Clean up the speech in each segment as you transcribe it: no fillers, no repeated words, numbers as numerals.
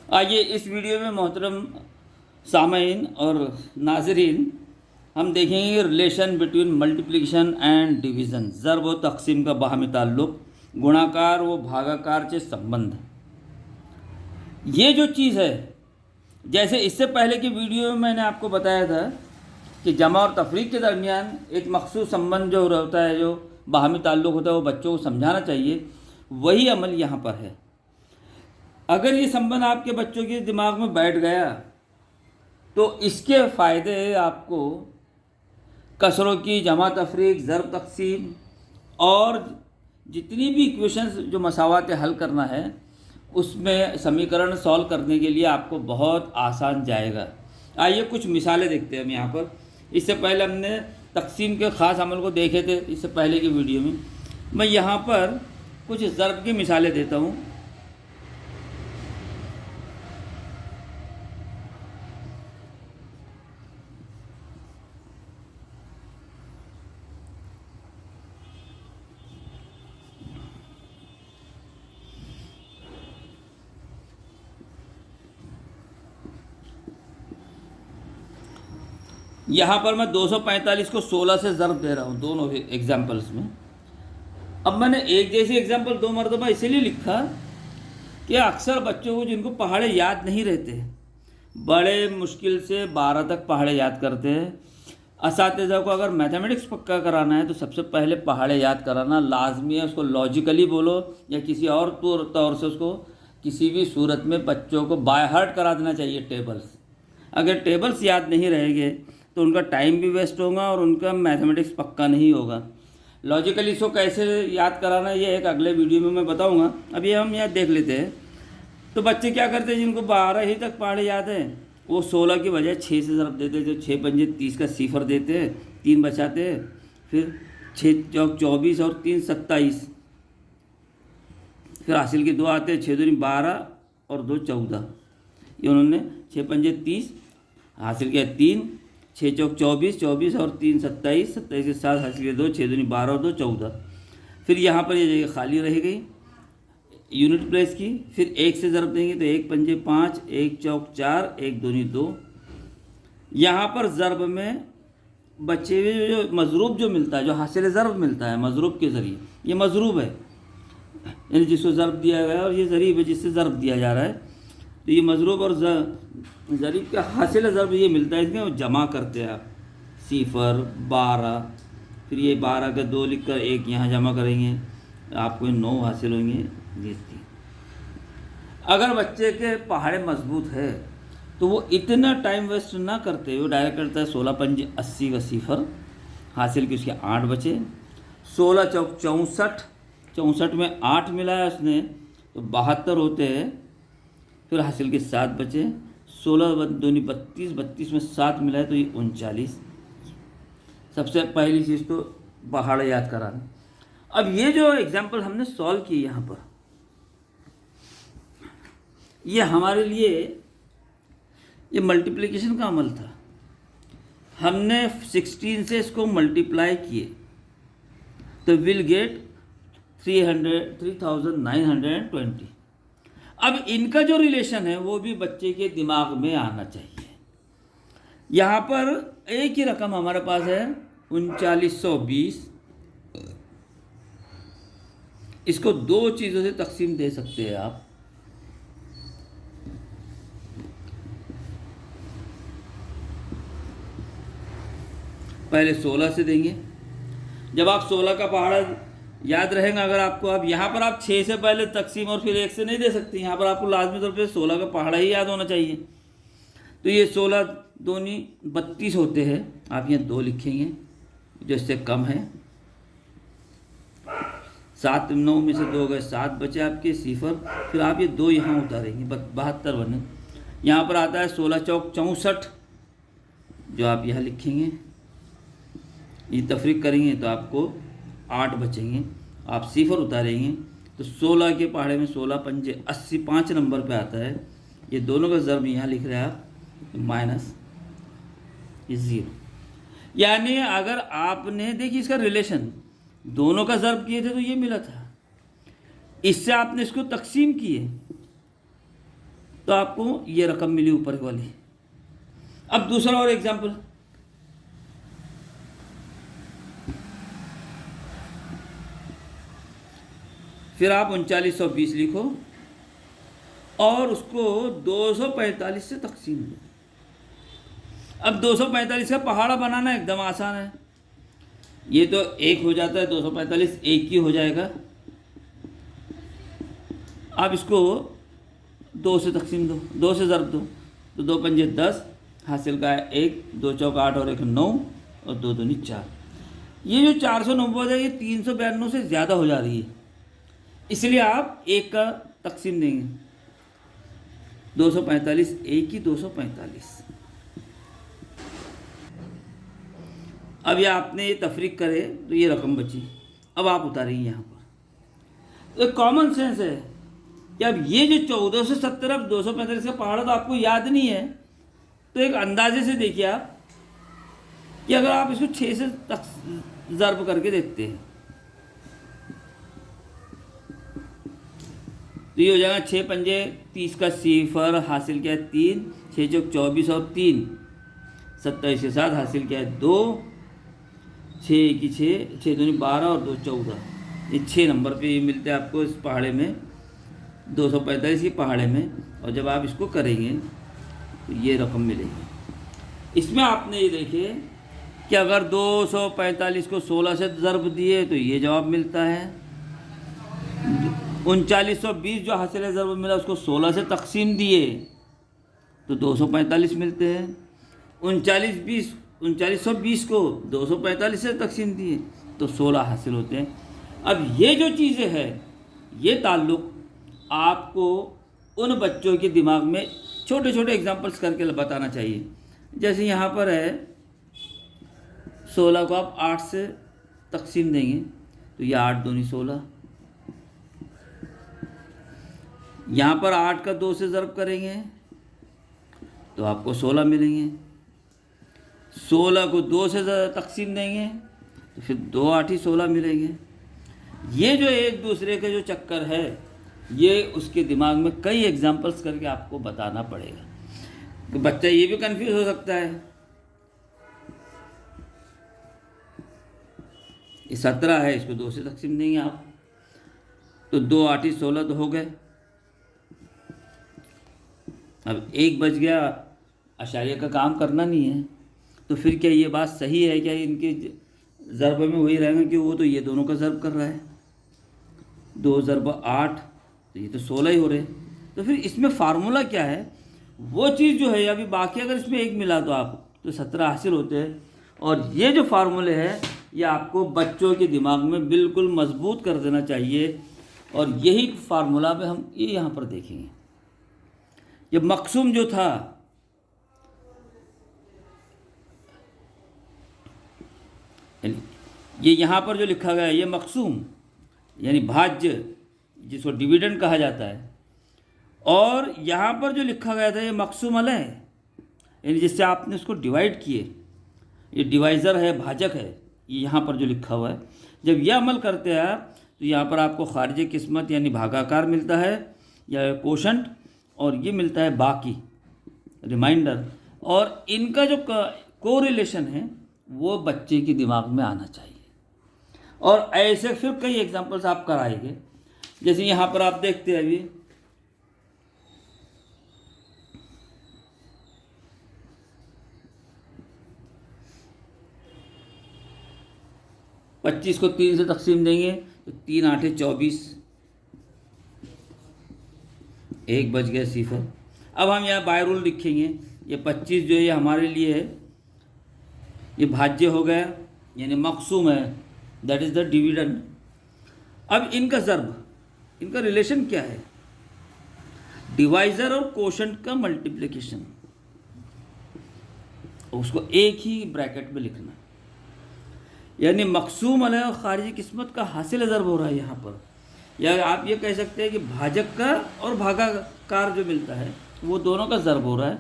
आइए इस वीडियो में मोहतरम सामईन और नाजरीन हम देखेंगे relation between multiplication and division, ज़रब व तक़सीम का बाहमी ताल्लुक़, गुणाकार व भागाकार से संबंध। ये जो चीज़ है, जैसे इससे पहले की वीडियो में मैंने आपको बताया था कि जमा और तफरीक के दरमियान एक मखसूस संबंध जो होता है, जो बाहमी ताल्लुक़ होता है, वो बच्चों को समझाना चाहिए। वही अमल यहाँ पर है। अगर ये संबंध आपके बच्चों के दिमाग में बैठ गया तो इसके फ़ायदे आपको कसरों की जमा तफरीक, ज़रब तक़सीम और जितनी भी इक्वेशंस जो मसावात हल करना है उसमें समीकरण सॉल्व करने के लिए आपको बहुत आसान जाएगा। आइए कुछ मिसालें देखते हैं हम यहाँ पर। इससे पहले हमने तक़सीम के ख़ास अमल को देखे थे इससे पहले की वीडियो में। मैं यहाँ पर कुछ ज़रब की मिसालें देता हूँ। यहाँ पर मैं 245 को 16 से ज़रब दे रहा हूँ दोनों एग्जाम्पल्स में। अब मैंने एक जैसी एग्जाम्पल दो मरतबा इसीलिए लिखा कि अक्सर बच्चों को जिनको पहाड़े याद नहीं रहते, बड़े मुश्किल से 12 तक पहाड़े याद करते हैं। असातिज़ा को अगर मैथमेटिक्स पक्का कराना है तो सबसे पहले पहाड़े याद कराना लाजमी है। उसको लॉजिकली बोलो या किसी और तौर से उसको किसी भी सूरत में बच्चों को बाय हार्ट करा देना चाहिए टेबल्स। अगर टेबल्स याद नहीं रहेंगे तो उनका टाइम भी वेस्ट होगा और उनका मैथमेटिक्स पक्का नहीं होगा। लॉजिकली इसको कैसे याद कराना ये एक अगले वीडियो में मैं बताऊंगा। अभी हम यहाँ देख लेते हैं। तो बच्चे क्या करते हैं जिनको 12 ही तक पहाड़े याद हैं, वो 16 की बजाय 6 से ज़रब देते, जो 6 पंजे 30 का सिफर देते हैं, 3 बचाते हैं, फिर 6 चौक 24 और 3 27, फिर हासिल के 2 आते हैं, 6 दूनी 12 और 2 14। ये उन्होंने 6 पंजे 30 हासिल किया 3, 6 चौक 24, 24 और 3 27, 27 के साथ हासिल किया 2, 6 दूनी 12 और 2 14। फिर यहाँ पर ये जगह खाली रह गई यूनिट प्लेस की। फिर 1 से ज़रब देंगे तो 1 पंजे 5, 1 चौक 4, 1 दूनी 2। यहाँ पर ज़रब में बचे हुए जो मज़रूब जो मिलता है, जो हासिल ज़रब मिलता है मज़रूब के ज़रिए, ये मज़रूब है यानी जिसको ज़रब दिया गया, और ये ज़रीब है जिससे ज़रब दिया जा रहा है। तो ये मज़रूब और ज़रीब का हासिल ज़रब ये मिलता है, इसमें जमा करते हैं आप सिफर 12, फिर ये 12 का 2 लिख कर 1 यहाँ जमा करेंगे, आपको 9 हासिल होंगे। जीतती। अगर बच्चे के पहाड़े मजबूत है तो वो इतना टाइम वेस्ट ना करते, वो डायरेक्ट करता है 16 पंजे 80 का सिफर हासिल की, उसके 8 बचे। 16 चौक 64, 64 में 8 मिलाया उसने तो 72 होते हैं, फिर हासिल के 7 बचे। 16 दूनी 32, 32 में 7 मिलाए तो ये 39। सबसे पहली चीज़ तो पहाड़े याद कराना। अब ये जो एग्जाम्पल हमने सॉल्व किए यहाँ पर, ये हमारे लिए ये मल्टीप्लिकेशन का अमल था। हमने 16 से इसको मल्टीप्लाई किए तो विल गेट 3920। अब इनका जो रिलेशन है वो भी बच्चे के दिमाग में आना चाहिए। यहाँ पर एक ही रकम हमारे पास है 3920। इसको 2 चीज़ों से तकसीम दे सकते हैं आप। पहले 16 से देंगे। जब आप 16 का पहाड़ा याद रहेगा अगर आपको, अब यहाँ पर आप 6 से पहले तकसीम और फिर 1 से नहीं दे सकते। यहाँ पर आपको लाजमी तौर पे 16 का पहाड़ा ही याद होना चाहिए। तो ये 16 दूनी 32 होते हैं, आप यहाँ 2 लिखेंगे जो इससे कम है। 7 9 में से 2 गए, 7 बचे आपके सिफर, फिर आप ये 2 यहाँ उतारेंगे, 72 बने। यहाँ पर आता है 16 चौक 64 जो आप यहाँ लिखेंगे। ये तफरीक करेंगे तो आपको 8 बचेंगे, आप सिफर उतारेंगे तो 16 के पहाड़े में 16 पंजे 80 5 नंबर पे आता है। ये दोनों का ज़रब यहाँ लिख रहे हैं आप माइनस ये 0। यानी अगर आपने देखिए इसका रिलेशन दोनों का ज़रब किए थे तो ये मिला था, इससे आपने इसको तकसीम किए तो आपको ये रकम मिली ऊपर वाली। अब दूसरा और एग्जाम्पल, फिर आप 3920 लिखो और उसको 245 से तकसीम दो। अब 245 का पहाड़ा बनाना एकदम आसान है। ये तो एक हो जाता है, 245 एक ही हो जाएगा। आप इसको 2 से तकसीम दो, 2 से ज़रब दो, तो 2 पंजे 10 हासिल का है 1, 2 चौक 8 और 1 9 और 2 दूनी 4। ये जो 490 है ये 392 से ज़्यादा हो जा रही है, इसलिए आप 1 का तकसीम देंगे। 245 1 की 245। अब ये आपने ये तफरीक करे तो ये रकम बची। अब आप उतारेंगे यहाँ पर, तो कॉमन सेंस है कि अब ये जो 14 से 70 अब 245 का पहाड़ा तो आपको याद नहीं है, तो एक अंदाजे से देखिए आप कि अगर आप इसको 6 से ज़र्ब करके देखते हैं तो ये हो जाएगा 6 पंजे 30 का 0 हासिल किया है 3, 6 चौक 24 और 3 27 के साथ हासिल किया है 2, 6 की 6, 6 दूनी 12 और 2 14। ये 6 नंबर पे ये मिलते हैं आपको इस पहाड़े में, 245 की पहाड़े में। और जब आप इसको करेंगे तो ये रकम मिलेगी। इसमें आपने ये देखिए कि अगर 245 को 16 से ज़र्ब दिए तो ये जवाब मिलता है। 3920 जो हासिल ज़र्ब मिला उसको 16 से तकसीम दिए तो 245 मिलते हैं। 3920 को 245 से तकसीम दिए तो 16 हासिल होते हैं। अब ये जो चीज़ें हैं ये ताल्लुक़ आपको उन बच्चों के दिमाग में छोटे छोटे एग्जांपल्स करके बताना चाहिए। जैसे यहाँ पर है 16 को आप 8 से तकसीम देंगे तो ये 8 दूनी 16। यहाँ पर 8 का 2 से ज़र्ब करेंगे तो आपको 16 मिलेंगे। 16 को 2 से तकसीम देंगे तो फिर 2 8 ही 16 मिलेंगे। ये जो एक दूसरे के जो चक्कर है ये उसके दिमाग में कई एग्जांपल्स करके आपको बताना पड़ेगा, तो बच्चा ये भी कंफ्यूज हो सकता है। ये 17 है, इसको 2 से तकसीम देंगे आप तो 2 8 ही 16 तो हो गए। अब 1 बच गया, अशारिया का काम करना नहीं है, तो फिर क्या ये बात सही है क्या इनके ज़र्ब में वही रहेंगे कि वो तो ये दोनों का ज़र्ब कर रहा है, 2 ज़र्ब 8 तो ये तो 16 ही हो रहे। तो फिर इसमें फार्मूला क्या है वो चीज़ जो है, अभी बाकी अगर इसमें 1 मिला तो आप तो 17 हासिल होते हैं। और ये जो फार्मूले हैं ये आपको बच्चों के दिमाग में बिल्कुल मजबूत कर देना चाहिए। और यही फार्मूला में हम ये यहाँ पर देखेंगे। ये मकसूम जो था ये यहाँ पर जो लिखा गया है ये मकसूम यानी भाज्य जिसको डिविडेंड कहा जाता है, और यहाँ पर जो लिखा गया था ये मकसूम अलह यानी जिससे आपने उसको डिवाइड किए, ये डिवाइज़र है, भाजक है, ये यहाँ पर जो लिखा हुआ है। जब यह अमल करते हैं आप तो यहाँ पर आपको खारिज किस्मत यानी भागाकार मिलता है या कोशंट, और ये मिलता है बाकी रिमाइंडर। और इनका जो कोरिलेशन है वो बच्चे के दिमाग में आना चाहिए। और ऐसे फिर कई एग्जांपल्स आप कराएंगे। जैसे यहाँ पर आप देखते हैं अभी पच्चीस को 3 से तकसीम देंगे तो 3 8 24, 1 बच गया 0। अब हम यहाँ बाय रूल लिखेंगे। ये 25 जो है हमारे लिए है, ये भाज्य हो गया यानी मकसूम है, दैट इज़ द डिविडेंड। अब इनका ज़र्ब, इनका रिलेशन क्या है, डिवाइज़र और कोशंट का मल्टीप्लिकेशन, उसको एक ही ब्रैकेट में लिखना है। यानी मकसूम अलह और खारिजी किस्मत का हासिल ज़र्ब हो रहा है यहाँ पर, या आप ये कह सकते हैं कि भाजक का और भागाकार जो मिलता है वो दोनों का ज़र्ब हो रहा है,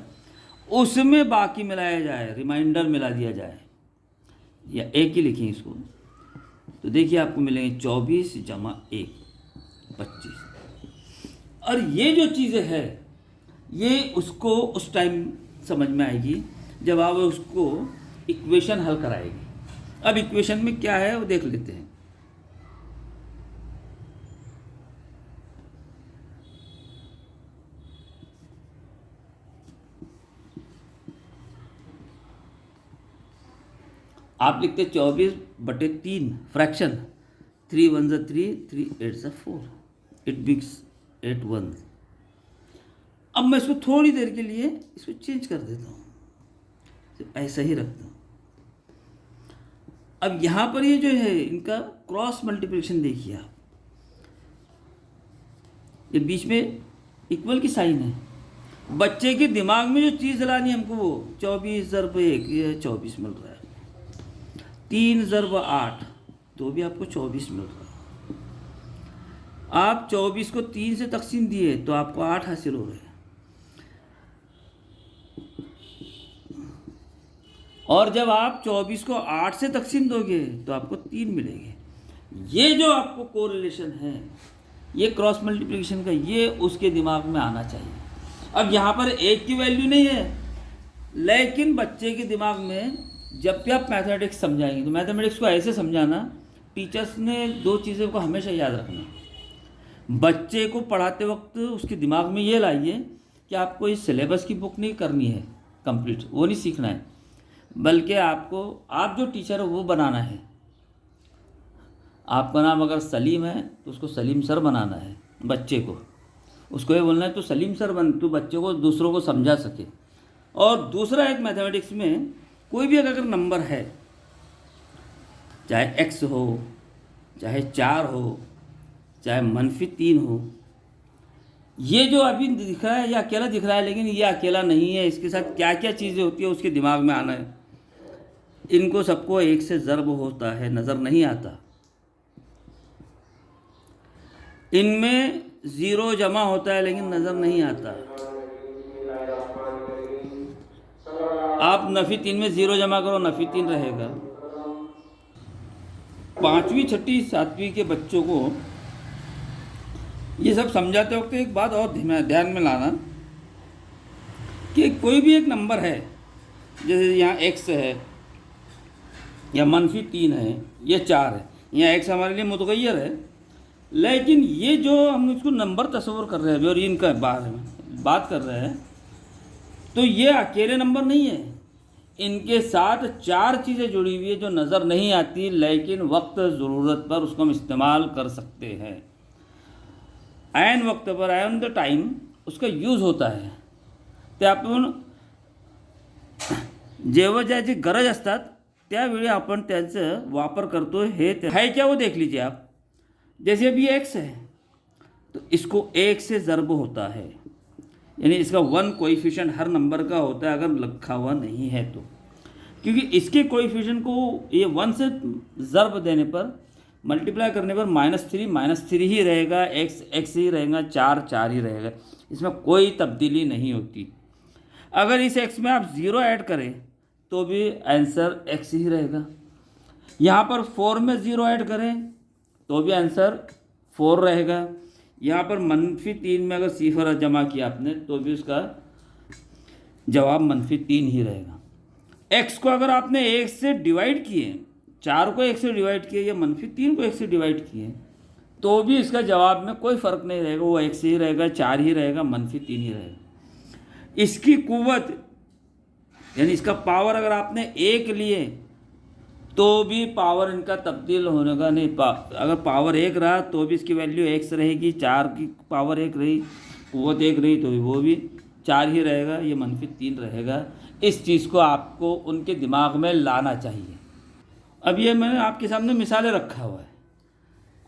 उसमें बाकी मिलाया जाए, रिमाइंडर मिला दिया जाए, या एक ही लिखें इसको। तो देखिए आपको मिलेंगे 24 जमा 1 25। और ये जो चीज़ें है ये उसको उस टाइम समझ में आएगी जब आप उसको इक्वेशन हल कराएगी। अब इक्वेशन में क्या है वो देख लेते हैं। आप लिखते 24/3 फ्रैक्शन, 3 1 3, 3 8 4, इट बिक्स 8 1। अब मैं इसको थोड़ी देर के लिए इसको चेंज कर देता हूँ, ऐसा ही रखता हूँ। अब यहाँ पर ये जो है इनका क्रॉस मल्टीप्लिकेशन देखिए आप, ये बीच में इक्वल की साइन है। बच्चे के दिमाग में जो चीज़ लानी हमको वो 24/1 ये 24 मिल रहा है, 3/8 तो भी आपको 24 मिल रहा है। आप 24 को 3 से तकसीम दिए तो आपको 8 हासिल हो रहे हैं, और जब आप 24 को 8 से तकसीम दोगे तो आपको 3 मिलेंगे। ये जो आपको कोरिलेशन है, ये क्रॉस मल्टीप्लिकेशन का, ये उसके दिमाग में आना चाहिए। अब यहाँ पर एक की वैल्यू नहीं है, लेकिन बच्चे के दिमाग में जब भी आप मैथमेटिक्स समझाएंगे तो मैथमेटिक्स को ऐसे समझाना, टीचर्स ने 2 चीज़ों को हमेशा याद रखना। बच्चे को पढ़ाते वक्त उसके दिमाग में ये लाइए कि आपको इस सिलेबस की बुक नहीं करनी है कंप्लीट, वो नहीं सीखना है, बल्कि आपको, आप जो टीचर है वो बनाना है। आपका नाम अगर सलीम है तो उसको सलीम सर बनाना है बच्चे को, उसको ये बोलना है तो सलीम सर बन, तो बच्चे को दूसरों को समझा सके। और दूसरा एक मैथमेटिक्स में कोई भी अगर नंबर है, चाहे x हो, चाहे 4 हो, चाहे -3 हो, ये जो अभी दिख रहा है ये अकेला दिख रहा है, लेकिन ये अकेला नहीं है, इसके साथ क्या क्या चीज़ें होती है उसके दिमाग में आना है। इनको सबको 1 से ज़र्ब होता है, नज़र नहीं आता। इनमें 0 जमा होता है लेकिन नज़र नहीं आता। आप नफ़ी 3 में 0 जमा करो, नफ़ी 3 रहेगा। 5वीं 6ठी 7वीं के बच्चों को ये सब समझाते वक्त एक बात और ध्यान में लाना कि कोई भी एक नंबर है, जैसे यहाँ x है या -3 है या 4 है, यहाँ x हमारे लिए मुतगय्यर है, लेकिन ये जो हम इसको नंबर तस्वर कर रहे हैं और इनका बारे में बात कर रहे हैं, तो ये अकेले नंबर नहीं है, इनके साथ 4 चीज़ें जुड़ी हुई है जो नज़र नहीं आती, लेकिन वक्त ज़रूरत पर उसको हम इस्तेमाल कर सकते हैं। ऐन वक्त पर, ऐन द टाइम उसका यूज़ होता है। ते आपण जेव्हा ज्याची गरज असतात त्यावेळी आपण त्यांचा वापर करतो। हे है क्या वो देख लीजिए आप। जैसे अभी x है तो इसको 1 से ज़र्ब होता है, यानी इसका 1 कोएफिशिएंट हर नंबर का होता है अगर लिखा हुआ नहीं है तो, क्योंकि इसके कोएफिशिएंट को ये 1 से ज़र्ब देने पर, मल्टीप्लाई करने पर -3 ही रहेगा, x ही रहेगा, 4 ही रहेगा, इसमें कोई तब्दीली नहीं होती। अगर इस x में आप 0 ऐड करें तो भी आंसर x ही रहेगा। यहाँ पर 4 में 0 ऐड करें तो भी आंसर 4 रहेगा। यहाँ पर -3 में अगर सिफर जमा किया आपने तो भी उसका जवाब -3 ही रहेगा। x को अगर आपने 1 से डिवाइड किए, 4 को 1 से डिवाइड किए या -3 को 1 से डिवाइड किए, तो भी इसका जवाब में कोई फ़र्क नहीं रहेगा, वो x ही रहेगा, 4 ही रहेगा, -3 ही रहेगा। इसकी कुव्वत यानी इसका पावर अगर आपने 1 लिए तो भी पावर इनका तब्दील होने का नहीं, अगर पावर 1 रहा तो भी इसकी वैल्यू x रहेगी, 4 की पावर 1 रही, कुव्वत 1 रही तो वो भी 4 ही रहेगा, ये -3 रहेगा। इस चीज़ को आपको उनके दिमाग में लाना चाहिए। अब ये मैंने आपके सामने मिसालें रखा हुआ है,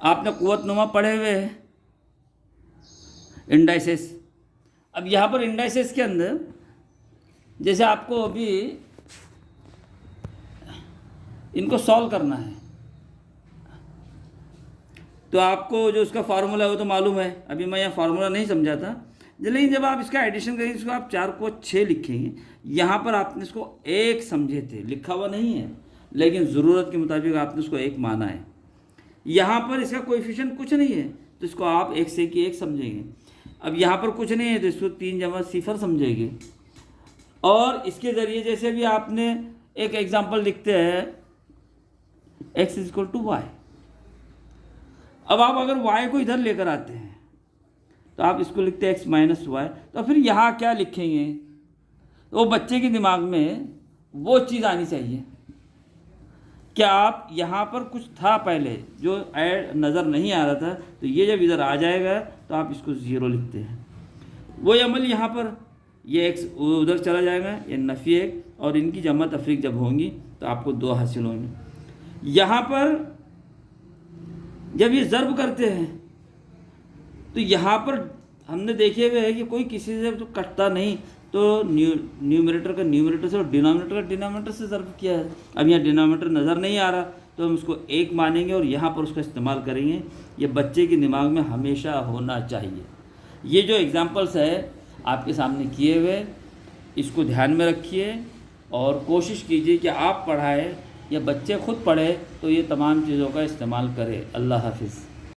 आपने कुव्वतनुमा पढ़े हुए हैं, इंडाइसेस। अब यहाँ पर इंडाइसेस के अंदर जैसे आपको अभी इनको सॉल्व करना है तो आपको जो उसका फार्मूला है वो तो मालूम है, अभी मैं यहाँ फार्मूला नहीं समझाता, लेकिन जब आप इसका एडिशन करेंगे, इसको आप 4 को 6 लिखेंगे, यहाँ पर आपने इसको 1 समझे थे, लिखा हुआ नहीं है, लेकिन ज़रूरत के मुताबिक आपने उसको 1 माना है। यहाँ पर इसका कोएफिशिएंट कुछ नहीं है तो इसको आप 1 से 1 समझेंगे। अब यहाँ पर कुछ नहीं है तो इसको 3 जमा सिफर समझेंगे। और इसके ज़रिए जैसे भी आपने एक एग्जांपल लिखते हैं x is equal to y. अब आप अगर y को इधर लेकर आते हैं तो आप इसको लिखते हैं x माइनस वाई। तो फिर यहाँ क्या लिखेंगे? तो वो बच्चे के दिमाग में वो चीज़ आनी चाहिए कि आप यहाँ पर कुछ था पहले जो ऐड नज़र नहीं आ रहा था, तो ये जब इधर आ जाएगा तो आप इसको 0 लिखते हैं। वही अमल यहाँ पर, ये x उधर चला जाएगा, ये नफ़ी एक, और इनकी जमा तफरीक जब होंगी तो आपको 2 हासिल होंगे। यहाँ पर जब ये ज़र्ब करते हैं तो यहाँ पर हमने देखे हुए है कि कोई किसी से तो कटता नहीं, तो न्यूमरेटर का न्यूमरेटर से और डिनोमिनेटर का डिनोमिनेटर से ज़र्ब किया है। अब यहाँ डिनोमिनेटर नज़र नहीं आ रहा तो हम इसको 1 मानेंगे और यहाँ पर उसका इस्तेमाल करेंगे। ये बच्चे के दिमाग में हमेशा होना चाहिए। ये जो एग्जांपल्स है आपके सामने किए हुए, इसको ध्यान में रखिए और कोशिश कीजिए कि आप पढ़ाएं या बच्चे खुद पढ़े तो ये तमाम चीज़ों का इस्तेमाल करें। अल्लाह हाफिज़।